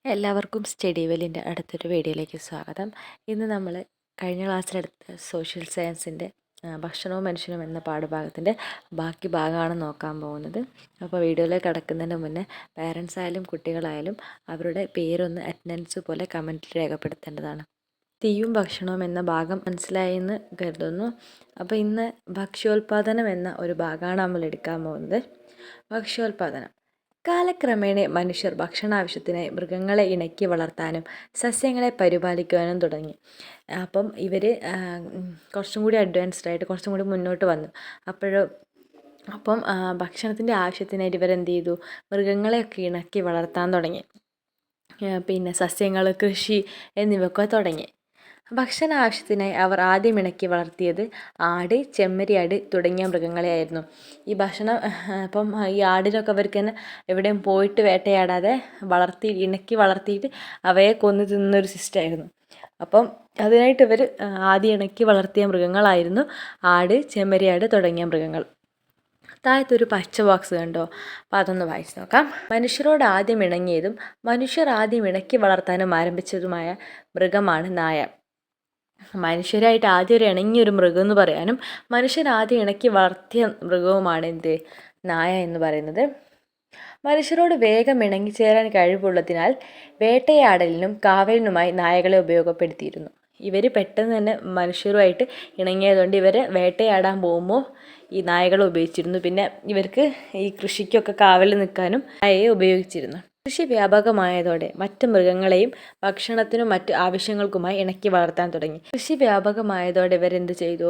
എല്ലാവർക്കും സ്റ്റഡി വെല്ലിൻ്റെ അടുത്തൊരു വീഡിയോയിലേക്ക് സ്വാഗതം. ഇന്ന് നമ്മൾ കഴിഞ്ഞ ക്ലാസ്സിലെടുത്ത സോഷ്യൽ സയൻസിൻ്റെ ഭക്ഷണവും മനുഷ്യനും എന്ന പാഠഭാഗത്തിൻ്റെ ബാക്കി ഭാഗമാണ് നോക്കാൻ പോകുന്നത്. അപ്പോൾ വീഡിയോയിലേക്ക് കടക്കുന്നതിന് മുന്നേ പേരൻസ് ആയാലും കുട്ടികളായാലും അവരുടെ പേരൊന്ന് അറ്റൻഡൻസ് പോലെ കമൻറ്റിൽ രേഖപ്പെടുത്തേണ്ടതാണ്. തീയും ഭക്ഷണവും എന്ന ഭാഗം മനസ്സിലായെന്ന് കരുതുന്നു. അപ്പോൾ ഇന്ന് ഭക്ഷ്യോൽപാദനം എന്ന ഒരു ഭാഗമാണ് നമ്മൾ എടുക്കാൻ പോകുന്നത്. ഭക്ഷ്യോൽപാദനം. കാലക്രമേണ മനുഷ്യർ ഭക്ഷണാവശ്യത്തിനായി മൃഗങ്ങളെ ഇണക്കി വളർത്താനും സസ്യങ്ങളെ പരിപാലിക്കുവാനും തുടങ്ങി. അപ്പം ഇവർ കുറച്ചും കൂടി അഡ്വാൻസ്ഡ് ആയിട്ട് കുറച്ചും കൂടി മുന്നോട്ട് വന്നു. അപ്പം ഭക്ഷണത്തിൻ്റെ ആവശ്യത്തിനായിട്ട് ഇവരെന്ത് ചെയ്തു? മൃഗങ്ങളെയൊക്കെ ഇണക്കി വളർത്താൻ തുടങ്ങി. പിന്നെ സസ്യങ്ങൾ, കൃഷി എന്നിവയൊക്കെ തുടങ്ങി. ഭക്ഷണ ആവശ്യത്തിനായി അവർ ആദ്യം ഇണക്കി വളർത്തിയത് ആട്, ചെമ്മരിയാട് തുടങ്ങിയ മൃഗങ്ങളെയായിരുന്നു. ഈ ഭക്ഷണം ഇപ്പം ഈ ആടിനൊക്കെ അവർക്ക് തന്നെ എവിടെയും പോയിട്ട് വേട്ടയാടാതെ ഇണക്കി വളർത്തിയിട്ട് അവയെ കൊന്നു തിന്നൊരു സിസ്റ്റമായിരുന്നു. അപ്പം അതിനായിട്ട് ഇവർ ആദ്യം ഇണക്കി വളർത്തിയ മൃഗങ്ങളായിരുന്നു ആട്, ചെമ്മരിയാട് തുടങ്ങിയ മൃഗങ്ങൾ. താഴത്തൊരു പച്ച ബോക്സ് കണ്ടോ? അപ്പോൾ അതൊന്ന് വായിച്ച് നോക്കാം. മനുഷ്യരോട് ആദ്യം ഇണങ്ങിയതും മനുഷ്യർ ആദ്യം ഇണക്കി വളർത്താനും ആരംഭിച്ചതുമായ മൃഗമാണ് നായ. മനുഷ്യരായിട്ട് ആദ്യം ഒരു ഇണങ്ങിയൊരു മൃഗം എന്ന് പറയാനും മനുഷ്യർ ആദ്യം ഇണക്കി വളർത്തിയ മൃഗവുമാണ് എന്ത്? നായ എന്ന് പറയുന്നത്. മനുഷ്യരോട് വേഗം ഇണങ്ങിച്ചേരാൻ കഴിവുള്ളതിനാൽ വേട്ടയാടലിനും കാവലിനുമായി നായകളെ ഉപയോഗപ്പെടുത്തിയിരുന്നു. ഇവർ പെട്ടെന്ന് തന്നെ മനുഷ്യരുമായിട്ട് ഇണങ്ങിയതുകൊണ്ട് ഇവരെ വേട്ടയാടാൻ പോകുമ്പോൾ ഈ നായകളെ ഉപയോഗിച്ചിരുന്നു. പിന്നെ ഇവർക്ക് ഈ കൃഷിക്കൊക്കെ കാവൽ നിൽക്കാനും നായയെ ഉപയോഗിച്ചിരുന്നു. കൃഷി വ്യാപകമായതോടെ മറ്റ് മൃഗങ്ങളെയും ഭക്ഷണത്തിനും മറ്റ് ആവശ്യങ്ങൾക്കുമായി ഇണക്കി വളർത്താൻ തുടങ്ങി. കൃഷി വ്യാപകമായതോടെ ഇവരെന്ത് ചെയ്തു?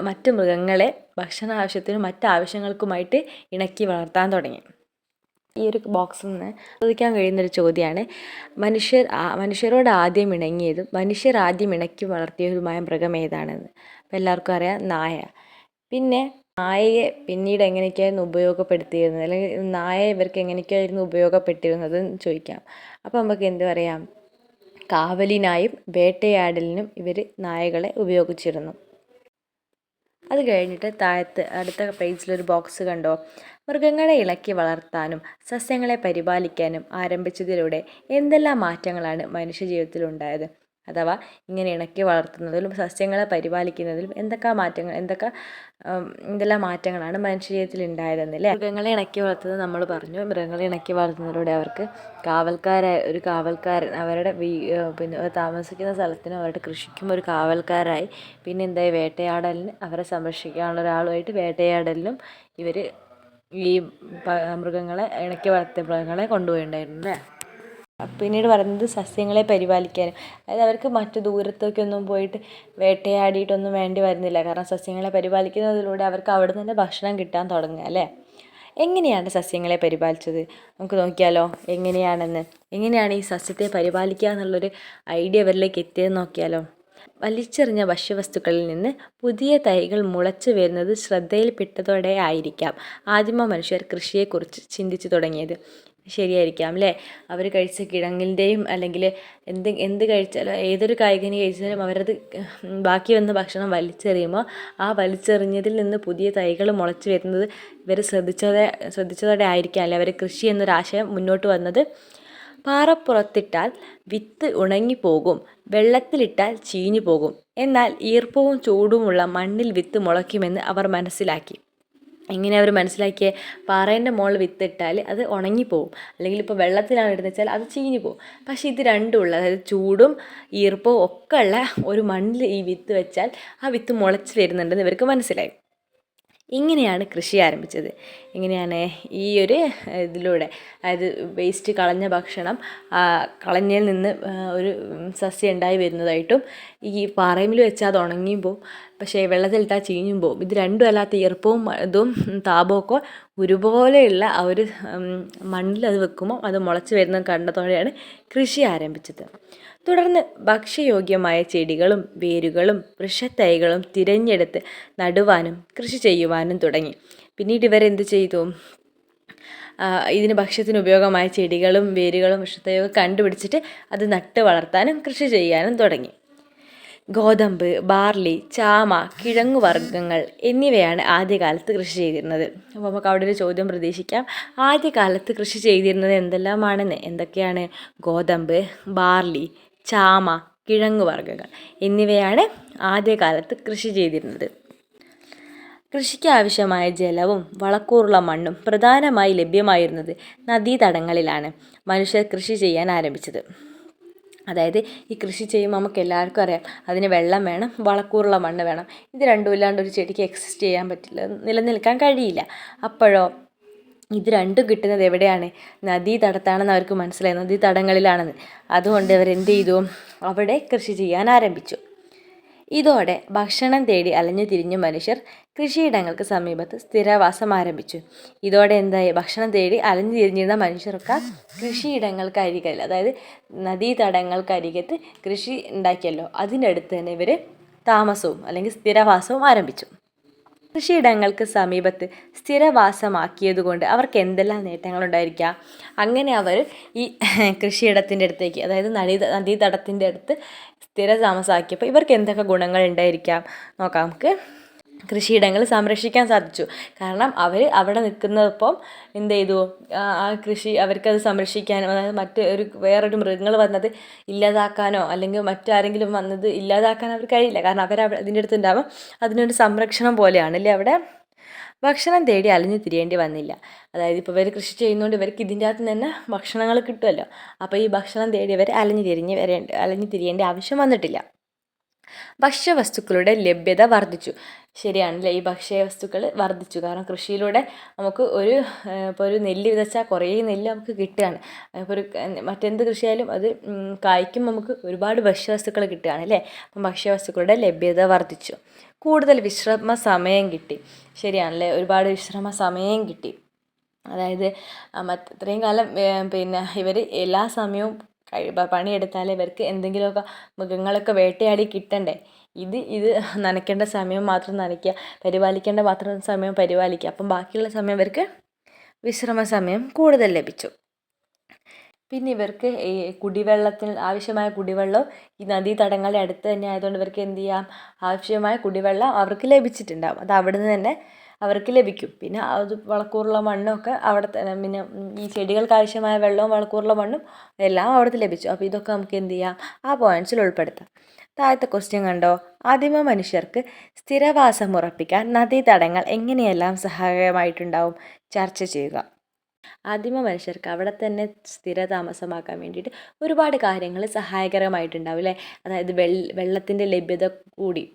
മറ്റ് മൃഗങ്ങളെ ഭക്ഷണ ആവശ്യത്തിനും മറ്റ് ആവശ്യങ്ങൾക്കുമായിട്ട് ഇണക്കി വളർത്താൻ തുടങ്ങി. ഈ ഒരു ബോക്സിൽ നിന്ന് ചോദിക്കാൻ കഴിയുന്നൊരു ചോദ്യമാണ് മനുഷ്യരോട് ആദ്യം ഇണങ്ങിയതും മനുഷ്യർ ആദ്യം ഇണക്കി വളർത്തിയതുമായ മൃഗം ഏതാണെന്ന്. അപ്പോൾ എല്ലാവർക്കും അറിയാം, നായ. പിന്നെ നായയെ പിന്നീട് എങ്ങനെയൊക്കെയായിരുന്നു ഉപയോഗപ്പെടുത്തിയിരുന്നത്, അല്ലെങ്കിൽ നായ ഇവർക്ക് എങ്ങനെയൊക്കെയായിരുന്നു ഉപയോഗപ്പെട്ടിരുന്നത് എന്ന് ചോദിക്കാം. അപ്പോൾ നമുക്ക് എന്ത് പറയാം? കാവലിനായും വേട്ടയാടലിനും ഇവർ നായകളെ ഉപയോഗിച്ചിരുന്നു. അത് കഴിഞ്ഞിട്ട് താഴത്ത് അടുത്ത പേജിലൊരു ബോക്സ് കണ്ടോ? മൃഗങ്ങളെ ഇളക്കി വളർത്താനും സസ്യങ്ങളെ പരിപാലിക്കാനും ആരംഭിച്ചതിലൂടെ എന്തെല്ലാം മാറ്റങ്ങളാണ് മനുഷ്യജീവിതത്തിൽ ഉണ്ടായത്? അഥവാ ഇങ്ങനെ ഇണക്കി വളർത്തുന്നതിലും സസ്യങ്ങളെ പരിപാലിക്കുന്നതിലും എന്തെല്ലാം മാറ്റങ്ങളാണ് മനുഷ്യജീവിതത്തിൽ ഉണ്ടായതെന്നല്ലേ. മൃഗങ്ങളെ ഇണക്കി വളർത്തുന്നത് നമ്മൾ പറഞ്ഞു. മൃഗങ്ങളെ ഇണക്കി വളർത്തുന്നതിലൂടെ അവർക്ക് ഒരു കാവൽക്കാരൻ അവരുടെ പിന്നെ താമസിക്കുന്ന സ്ഥലത്തിനും അവരുടെ കൃഷിക്കും ഒരു കാവൽക്കാരായി. പിന്നെ എന്തായി? വേട്ടയാടലിന് അവരെ സംരക്ഷിക്കാനുള്ള ഒരാളുമായിട്ട് വേട്ടയാടലിനും ഇവർ ഈ മൃഗങ്ങളെ ഇണക്കി വളർത്തിയ മൃഗങ്ങളെ കൊണ്ടുപോയിട്ടുണ്ടായിരുന്നു അല്ലേ. പിന്നീട് പറയുന്നത് സസ്യങ്ങളെ പരിപാലിക്കാനും. അതായത് അവർക്ക് മറ്റു ദൂരത്തേക്കൊന്നും പോയിട്ട് വേട്ടയാടിയിട്ടൊന്നും വേണ്ടി വരുന്നില്ല. കാരണം സസ്യങ്ങളെ പരിപാലിക്കുന്നതിലൂടെ അവർക്ക് അവിടെ നിന്ന് ഭക്ഷണം കിട്ടാൻ തുടങ്ങുക അല്ലേ. എങ്ങനെയാണ് സസ്യങ്ങളെ പരിപാലിച്ചത്? നമുക്ക് നോക്കിയാലോ എങ്ങനെയാണ് ഈ സസ്യത്തെ പരിപാലിക്കുക എന്നുള്ളൊരു ഐഡിയ അവരിലേക്ക് എത്തിയതെന്ന് നോക്കിയാലോ. വലിച്ചെറിഞ്ഞ ഭക്ഷ്യവസ്തുക്കളിൽ നിന്ന് പുതിയ തൈകൾ മുളച്ചു വരുന്നത് ശ്രദ്ധയിൽപ്പെട്ടതോടെ ആയിരിക്കാം ആദിമ മനുഷ്യർ കൃഷിയെക്കുറിച്ച് ചിന്തിച്ചു തുടങ്ങിയത്. ശരിയായിരിക്കാം അല്ലേ. അവർ കഴിച്ച കിഴങ്ങിൻ്റെയും അല്ലെങ്കിൽ എന്ത് കഴിച്ചാലും ഏതൊരു കായ്കനി കഴിച്ചാലും അവരത് ബാക്കി വന്ന ഭക്ഷണം വലിച്ചെറിയുമ്പോൾ ആ വലിച്ചെറിഞ്ഞതിൽ നിന്ന് പുതിയ തൈകൾ മുളച്ചു വരുന്നത് ഇവർ ശ്രദ്ധിച്ചതോടെ ആയിരിക്കാം അല്ലേ അവർ കൃഷി എന്നൊരാശയം മുന്നോട്ട് വന്നത്. പാറപ്പുറത്തിട്ടാൽ വിത്ത് ഉണങ്ങിപ്പോകും, വെള്ളത്തിലിട്ടാൽ ചീഞ്ഞു പോകും, എന്നാൽ ഈർപ്പവും ചൂടുമുള്ള മണ്ണിൽ വിത്ത് മുളയ്ക്കുമെന്ന് അവർ മനസ്സിലാക്കി. എങ്ങനെ അവർ മനസ്സിലാക്കിയേ? പാറേൻ്റെ മുകളിൽ വിത്തിട്ടാൽ അത് ഉണങ്ങിപ്പോവും, അല്ലെങ്കിൽ ഇപ്പോൾ വെള്ളത്തിലാണ് ഇടുന്നത് വെച്ചാൽ അത് ചീഞ്ഞു പോകും. പക്ഷേ ഇത് രണ്ടുമുള്ള, അതായത് ചൂടും ഈർപ്പവും ഒക്കെ ഉള്ള ഒരു മണ്ണിൽ ഈ വിത്ത് വെച്ചാൽ ആ വിത്ത് മുളച്ച് വരുന്നുണ്ടെന്ന് ഇവർക്ക് മനസ്സിലായി. ഇങ്ങനെയാണ് കൃഷി ആരംഭിച്ചത്. എങ്ങനെയാണ്? ഈ ഒരു ഇതിലൂടെ, അതായത് വേസ്റ്റ് കളഞ്ഞ ഭക്ഷണം കളഞ്ഞതിൽ നിന്ന് ഒരു സസ്യം ഉണ്ടായി വരുന്നതായിട്ടും ഈ പാറയിൽ വെച്ചാൽ അത് ഉണങ്ങിയും പക്ഷേ വെള്ളത്തിലിട്ടാൽ ചീഞ്ഞും പോവും. ഇത് രണ്ടും അല്ലാത്ത ഈർപ്പവും ഇതും താപമൊക്കെ ഒരുപോലെയുള്ള ആ ഒരു മണ്ണിൽ അത് വെക്കുമ്പോൾ അത് മുളച്ച് വരുന്നത് കണ്ടതോടെയാണ് കൃഷി ആരംഭിച്ചത്. തുടർന്ന് ഭക്ഷ്യയോഗ്യമായ ചെടികളും വേരുകളും വൃക്ഷത്തൈകളും തിരഞ്ഞെടുത്ത് നടുവാനും കൃഷി ചെയ്യുവാനും തുടങ്ങി. പിന്നീട് ഇവരെന്ത് ചെയ്തു? ഇതിന് ഭക്ഷ്യത്തിന് ഉപയോഗമായ ചെടികളും വേരുകളും വൃക്ഷത്തൈകളും കണ്ടുപിടിച്ചിട്ട് അത് നട്ട് വളർത്താനും കൃഷി ചെയ്യാനും തുടങ്ങി. ഗോതമ്പ്, ബാർലി, ചാമ, കിഴങ്ങുവർഗ്ഗങ്ങൾ എന്നിവയാണ് ആദ്യകാലത്ത് കൃഷി ചെയ്തിരുന്നത്. അപ്പോൾ നമുക്ക് അവിടെ ഒരു ചോദ്യം പ്രതീക്ഷിക്കാം. ആദ്യകാലത്ത് കൃഷി ചെയ്തിരുന്നത് എന്തെല്ലാമാണെന്ന്. എന്തൊക്കെയാണ്? ഗോതമ്പ്, ബാർലി, ചാമ, കിഴങ്ങുവർഗ്ഗങ്ങൾ എന്നിവയാണ് ആദ്യകാലത്ത് കൃഷി ചെയ്തിരുന്നത്. കൃഷിക്ക് ആവശ്യമായ ജലവും വളക്കൂറുള്ള മണ്ണും പ്രധാനമായി ലഭ്യമായിരുന്നത് നദീതടങ്ങളിലാണ് മനുഷ്യർ കൃഷി ചെയ്യാൻ ആരംഭിച്ചത്. അതായത് ഈ കൃഷി ചെയ്യുമ്പോൾ നമുക്ക് എല്ലാവർക്കും അറിയാം, അതിന് വെള്ളം വേണം, വളക്കൂറുള്ള മണ്ണ് വേണം. ഇത് രണ്ടും ഇല്ലാണ്ട് ഒരു ചെടിക്ക് എക്സിസ്റ്റ് ചെയ്യാൻ പറ്റില്ല, നിലനിൽക്കാൻ കഴിയില്ല. അപ്പോഴോ ഇത് രണ്ടും കിട്ടുന്നത് എവിടെയാണ്? നദീതടത്താണെന്ന് അവർക്ക് മനസ്സിലായി, നദീതടങ്ങളിലാണെന്ന്. അതുകൊണ്ട് അവരെന്ത് ചെയ്തു? അവിടെ കൃഷി ചെയ്യാൻ ആരംഭിച്ചു. ഇതോടെ ഭക്ഷണം തേടി അലഞ്ഞു തിരിഞ്ഞ മനുഷ്യർ കൃഷിയിടങ്ങൾക്ക് സമീപത്ത് സ്ഥിരവാസം ആരംഭിച്ചു. ഇതോടെ എന്തായി? ഭക്ഷണം തേടി അലഞ്ഞു തിരിഞ്ഞിരുന്ന മനുഷ്യർക്ക് കൃഷിയിടങ്ങൾക്കരികിൽ, അതായത് നദീതടങ്ങൾക്കരികത്ത് കൃഷി ഉണ്ടാക്കിയല്ലോ, അതിനടുത്ത് തന്നെ ഇവർ താമസവും അല്ലെങ്കിൽ സ്ഥിരവാസവും ആരംഭിച്ചു. കൃഷിയിടങ്ങൾക്ക് സമീപത്ത് സ്ഥിരവാസമാക്കിയതുകൊണ്ട് അവർക്ക് എന്തെല്ലാം നേട്ടങ്ങളുണ്ടായിരിക്കാം? അങ്ങനെ അവർ ഈ കൃഷിയിടത്തിൻ്റെ അടുത്തേക്ക്, അതായത് നദീതടത്തിൻ്റെ അടുത്ത് സ്ഥിര താമസമാക്കിയപ്പോൾ ഇവർക്ക് എന്തൊക്കെ ഗുണങ്ങൾ ഉണ്ടായിരിക്കാം നോക്കാം നമുക്ക്. കൃഷിയിടങ്ങൾ സംരക്ഷിക്കാൻ സാധിച്ചു. കാരണം അവർ അവിടെ നിൽക്കുന്നപ്പം എന്ത് ചെയ്തു? ആ കൃഷി അവർക്കത് സംരക്ഷിക്കാനോ, അതായത് വേറൊരു മൃഗങ്ങൾ വന്നത് ഇല്ലാതാക്കാനോ അല്ലെങ്കിൽ മറ്റാരെങ്കിലും വന്നത് ഇല്ലാതാക്കാനോ അവർ കഴിയില്ല. കാരണം അതിൻ്റെ അടുത്ത് ഉണ്ടാകും, അതിനൊരു സംരക്ഷണം പോലെയാണ് അല്ലേ അവിടെ. ഭക്ഷണം തേടി അലഞ്ഞു തിരിയേണ്ടി വന്നില്ല. അതായത് ഇപ്പോൾ ഇവർ കൃഷി ചെയ്യുന്നതുകൊണ്ട് ഇവർക്ക് ഇതിൻ്റെ അകത്ത് തന്നെ ഭക്ഷണങ്ങൾ കിട്ടുമല്ലോ. അപ്പോൾ ഈ ഭക്ഷണം തേടി ഇവർ അലഞ്ഞു തിരിയേണ്ട ആവശ്യം വന്നിട്ടില്ല. ഭക്ഷ്യവസ്തുക്കളുടെ ലഭ്യത വർദ്ധിച്ചു. ശരിയാണല്ലേ, ഈ ഭക്ഷ്യവസ്തുക്കൾ വർദ്ധിച്ചു. കാരണം കൃഷിയിലൂടെ നമുക്ക് ഇപ്പോൾ ഒരു നെല്ല് വിതച്ചാൽ കുറേ നെല്ല് നമുക്ക് കിട്ടുകയാണ്. ഇപ്പോൾ മറ്റെന്ത് കൃഷിയായാലും അത് കായ്ക്കും നമുക്ക് ഒരുപാട് ഭക്ഷ്യവസ്തുക്കൾ കിട്ടുകയാണ് അല്ലേ. അപ്പം ഭക്ഷ്യവസ്തുക്കളുടെ ലഭ്യത വർദ്ധിച്ചു. കൂടുതൽ വിശ്രമ സമയം കിട്ടി. ശരിയാണല്ലേ, ഒരുപാട് വിശ്രമ സമയം കിട്ടി. അതായത് ഇത്രയും കാലം ഇവർ എല്ലാ സമയവും പണിയെടുത്താലേ ഇവർക്ക് എന്തെങ്കിലുമൊക്കെ മൃഗങ്ങളൊക്കെ വേട്ടയാടി കിട്ടണ്ടേ. ഇത് നനയ്ക്കേണ്ട സമയം മാത്രം നനയ്ക്കുക, പരിപാലിക്കേണ്ട മാത്രം സമയം പരിപാലിക്കുക. അപ്പം ബാക്കിയുള്ള സമയം ഇവർക്ക് വിശ്രമ സമയം കൂടുതൽ ലഭിച്ചു. പിന്നെ ഇവർക്ക് ഈ കുടിവെള്ളത്തിന് ആവശ്യമായ കുടിവെള്ളം ഈ നദീതടങ്ങളുടെ അടുത്ത് തന്നെ ആയതുകൊണ്ട് ഇവർക്ക് എന്ത് ചെയ്യാം? ആവശ്യമായ കുടിവെള്ളം അവർക്ക് ലഭിച്ചിട്ടുണ്ടാകും. അത് അവിടെ നിന്ന് തന്നെ അവർക്ക് ലഭിക്കും. പിന്നെ അത് വളക്കൂറുള്ള മണ്ണൊക്കെ അവിടെ തന്നെ, പിന്നെ ഈ ചെടികൾക്ക് ആവശ്യമായ വെള്ളവും വളക്കൂറുള്ള മണ്ണും എല്ലാം അവിടുത്തെ ലഭിച്ചു. അപ്പോൾ ഇതൊക്കെ നമുക്ക് എന്ത് ചെയ്യാം? ആ പോയിൻറ്റ്സിൽ ഉൾപ്പെടുത്താം. താഴത്തെ ക്വസ്റ്റ്യൻ കണ്ടോ? ആദിമ മനുഷ്യർക്ക് സ്ഥിരവാസം ഉറപ്പിക്കാൻ നദീതടങ്ങൾ എങ്ങനെയെല്ലാം സഹായകമായിട്ടുണ്ടാവും? ചർച്ച ചെയ്യുക. ആദിമ മനുഷ്യർക്ക് അവിടെ തന്നെ സ്ഥിരതാമസമാക്കാൻ വേണ്ടിയിട്ട് ഒരുപാട് കാര്യങ്ങൾ സഹായകരമായിട്ടുണ്ടാവും അല്ലേ. അതായത് വെള്ളത്തിൻ്റെ ലഭ്യത കൂടി,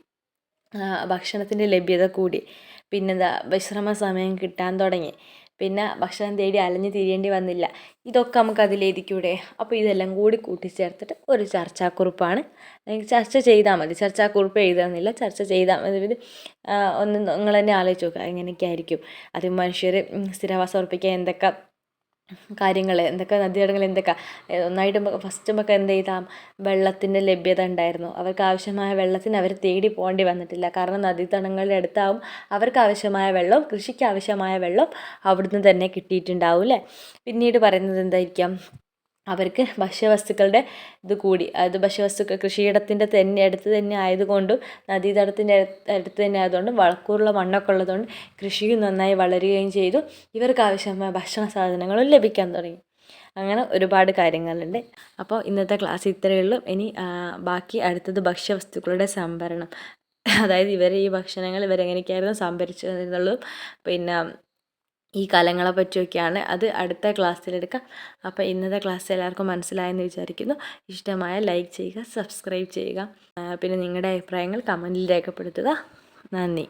ഭക്ഷണത്തിൻ്റെ ലഭ്യത കൂടി, പിന്നെന്താ വിശ്രമ സമയം കിട്ടാൻ തുടങ്ങി, പിന്നെ ഭക്ഷണം തേടി അലഞ്ഞു തിരിയേണ്ടി വന്നില്ല. ഇതൊക്കെ നമുക്ക് അതിലെഴുതിക്കൂടെ? അപ്പോൾ ഇതെല്ലാം കൂടി കൂട്ടിച്ചേർത്തിട്ട് ഒരു ചർച്ചാക്കുറിപ്പാണ്. അല്ലെങ്കിൽ ചർച്ച ചെയ്താൽ മതി, ചർച്ചാക്കുറിപ്പ് എഴുതാമെന്നില്ല, ചർച്ച ചെയ്താൽ മതി. ഒന്ന് നിങ്ങൾ തന്നെ ആലോചിച്ച് നോക്കുക, എങ്ങനെയൊക്കെ ആയിരിക്കും അത് മനുഷ്യർ സ്ഥിരവാസം ഉറപ്പിക്കാൻ എന്തൊക്കെ കാര്യങ്ങൾ, എന്തൊക്കെ നദീതടങ്ങൾ, എന്തൊക്കെ ഒന്നായിട്ട് ഫസ്റ്റ് നമുക്ക് എന്ത് ചെയ്താൽ വെള്ളത്തിൻ്റെ ലഭ്യത ഉണ്ടായിരുന്നു. അവർക്ക് ആവശ്യമായ വെള്ളത്തിന് അവർ തേടി പോകേണ്ടി വന്നിട്ടില്ല. കാരണം നദീതടങ്ങളുടെ അടുത്താവും അവർക്ക് ആവശ്യമായ വെള്ളം, കൃഷിക്ക് ആവശ്യമായ വെള്ളം അവിടുന്ന് തന്നെ കിട്ടിയിട്ടുണ്ടാവും അല്ലേ. പിന്നീട് പറയുന്നത് എന്തായിരിക്കാം? അവർക്ക് ഭക്ഷ്യവസ്തുക്കളുടെ ഇത് കൂടി, അത് ഭക്ഷ്യവസ്തുക്കൾ കൃഷിയിടത്തിൻ്റെ തന്നെ അടുത്ത് തന്നെ ആയതുകൊണ്ടും നദീതടത്തിൻ്റെ അടുത്ത് തന്നെ ആയതുകൊണ്ടും വളക്കൂറുള്ള മണ്ണൊക്കെ ഉള്ളതുകൊണ്ട് കൃഷിയും നന്നായി വളരുകയും ചെയ്തു. ഇവർക്ക് ആവശ്യമായ ഭക്ഷണ സാധനങ്ങളും ലഭിക്കാൻ തുടങ്ങി. അങ്ങനെ ഒരുപാട് കാര്യങ്ങളുണ്ട്. അപ്പോൾ ഇന്നത്തെ ക്ലാസ് ഇത്രയേ ഉള്ളൂ. ഇനി ബാക്കി അടുത്തത് ഭക്ഷ്യവസ്തുക്കളുടെ സംഭരണം, അതായത് ഈ ഭക്ഷണങ്ങൾ ഇവരെങ്ങനെയൊക്കെയായിരുന്നു സംഭരിച്ചതെന്നുള്ളതും പിന്നെ ഈ കാലങ്ങളെ പറ്റിയൊക്കെയാണ്. അത് അടുത്ത ക്ലാസ്സിലെടുക്കാം. അപ്പോൾ ഇന്നത്തെ ക്ലാസ് എല്ലാവർക്കും മനസ്സിലായെന്ന് വിചാരിക്കുന്നു. ഇഷ്ടമായ ലൈക്ക് ചെയ്യുക, സബ്സ്ക്രൈബ് ചെയ്യുക, പിന്നെ നിങ്ങളുടെ അഭിപ്രായങ്ങൾ കമൻറ്റിൽ രേഖപ്പെടുത്തുക. നന്ദി.